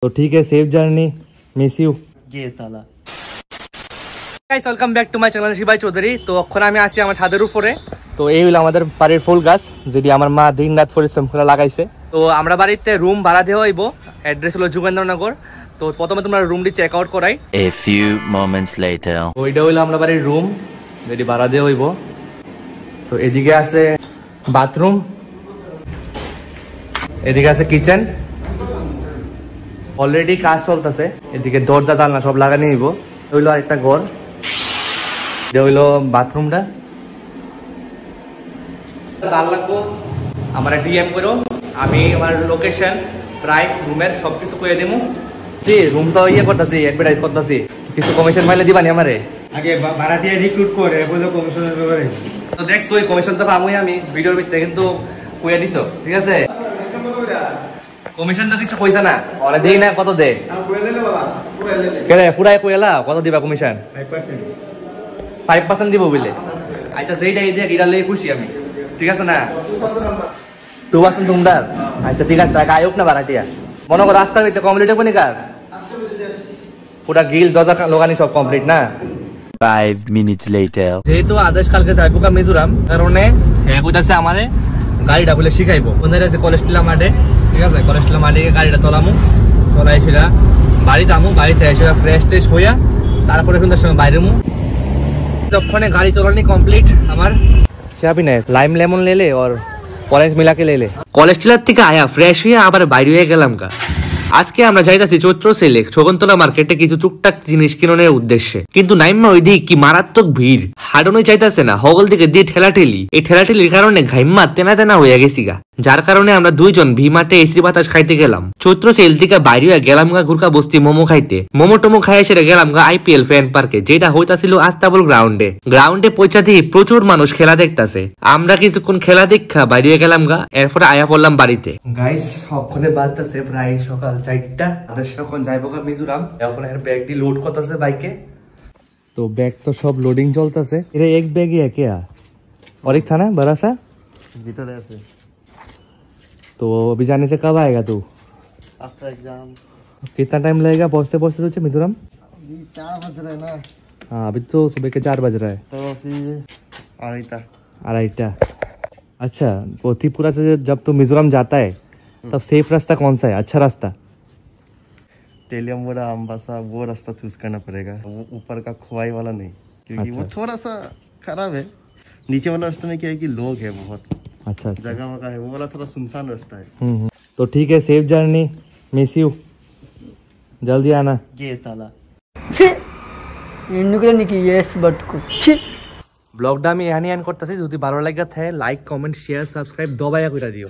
तो ठीक है, सेफ जर्नी, मिस यू। ये साला guys welcome back to my channel Shibai Chowdhury. তো এখন আমি আসি আমার ছাদের উপরে। তো এই হলো আমাদের বাড়ির ফুল গাছ, যেটি আমার মা দিন রাত পরিশ্রম করে লাগাইছে। তো আমরা বাড়িতে রুম ভাড়া দেওয়া হইব, অ্যাড্রেস হলো যোগেন্দ্রনগর। তো প্রথমে তোমরা রুমটি চেক আউট করাই। A few moments later. ওইটা হইলো আমরা বাড়ির রুম, যেটি ভাড়া দেওয়া হইব। তো এদিকে আছে বাথরুম, এদিকে আছে কিচেন, অলরেডি কাজ চলতেছে। এদিকে দরজা জানলা সব লাগানো হইব। হইলো আরেকটা ঘর, এটা হইলো বাথরুমটা। ভালো লাগবো আমার ডিএম করো, আমি আমার লোকেশন প্রাইস রুমের সবকিছু করে দেবো। জি রুমটা ইয়ে করতেছি, অ্যাডভার্টাইজ করতেছি, কিছু কমিশন পাইলে দিবানি আমারে। আগে ভাড়া দিয়ে রিক্রুট করে বলে কমিশনের ব্যাপারে। তো দেখছো ওই কমিশন তো পাবোই আমি ভিডিওর ভিতরে, কিন্তু কইয়া দিছো ঠিক আছে। কমিশন তো কিছু কইছা না, ওরা দেই না কত দে কেরে পুরাই কইলা কত দিবা কমিশন? 5% দিব বলে। আচ্ছা সেইটাই দিয়ে এটা লই খুশি আমি, ঠিক আছে না? 2% তোমরা। আচ্ছা ঠিক আছে, আয়োগ না ভাড়াটিয়া মনে করো রাস্তার ভিতরে কমপ্লিট হবে নি কাজ? পুরা গিল দরজা লাগানি সব কমপ্লিট না? 5 minutes later. যেহেতু আদেশ কালকে যাইবো মিজোরাম, কারণে হ্যাঁ কইতাছে আমারে গাড়িটা বলে শিখাইবো। কোনটা আছে কলেস্টিলা মাঠে, ঠিক আছে? কলেস্টিলা মাঠে গাড়িটা চলামু, চলাই সেটা বাড়িতে আমু, বাড়িতে এসে ফ্রেশ ট্রেশ হইয়া তারপরে কিন্তু সময় বাইরে মু। যখন গাড়ি চলানি কমপ্লিট আমার চাবি নাই, লাইম লেমন লেলে আর অরেঞ্জ মিলাকে লেলে। কলেস্টিলার থেকে আয়া ফ্রেশ হইয়া আবার বাইরে হয়ে গেলাম গা। আজকে আমরা যাইতাছি চৈত্র সেলে শকুন্তলা মার্কেটে কিছু টুকটাক জিনিস কিনের উদ্দেশ্যে, কিন্তু নাইমা ওই দিক কি মারাত্মক ভিড়, হাডনই চাইতাছে না, হগল দিকে দিয়ে ঠেলাঠেলি। এই ঠেলাঠেলির কারণে ঘাইমা তেনা তেনা হয়ে গেছি গা, যার কারণে আমরা দুইজন ভিমাটে এসি বাতাস খাইতে গেলাম। চৈত্র সেল থেকে বাইরে গেলাম গা ঘুরকা বস্তি মোমো খাইতে। মোমো টোমো খাইয়া সেরে গেলাম গা আইপিএল ফ্যান পার্কে, যেটা হইতাছিল আস্তাবল গ্রাউন্ডে পৌঁছা দিয়ে প্রচুর মানুষ খেলা দেখতাছে। আমরা কিছুক্ষণ খেলা দেখা বাইরে গেলাম গা, এরপরে আয়া পড়লাম বাড়িতে। গাইস ওখানে বাজতেছে প্রায় সকাল 4টা। আদেশ এখন যাইবো গা মিজোরাম। এখন এর ব্যাগটি লোড করতেছে বাইকে। तो बैग तो सब लोडिंग चलता से। एक बैग ही है क्या? और एक था ना बड़ा सा भीतर ऐसे। तो अभी जाने से कब आएगा तू? After exam. कितना टाइम लगेगा पहुँचते तुझे मिजोरम? अभी 4 बज रहे ना। हाँ अभी तो सुबह के 4 बज रहा है। तो फिर अढ़ाईटा। अच्छा वो त्रिपुरा से जब तू मिजोरम जाता है तब सेफ रास्ता कौन सा है, अच्छा रास्ता? तेलियामुड़ा अम्बासा वो रास्ता चूज करना पड़ेगा, वो ऊपर का खुवाई वाला नहीं, क्योंकि अच्छा। वो थोड़ा सा खराब है। नीचे वाला रास्ते में क्या है कि लोग है बहुत, अच्छा जगह वगह है, वो वाला थोड़ा सुनसान रास्ता है। तो ठीक है, सेफ जर्नी, मिस यू, जल्दी आना। ये साला ব্লগটা আমি এখানে এন্ড করতেছি। যদি ভালো লাগে থাকে লাইক কমেন্ট শেয়ার সাবস্ক্রাইব দবাইয়া কইরা দিও।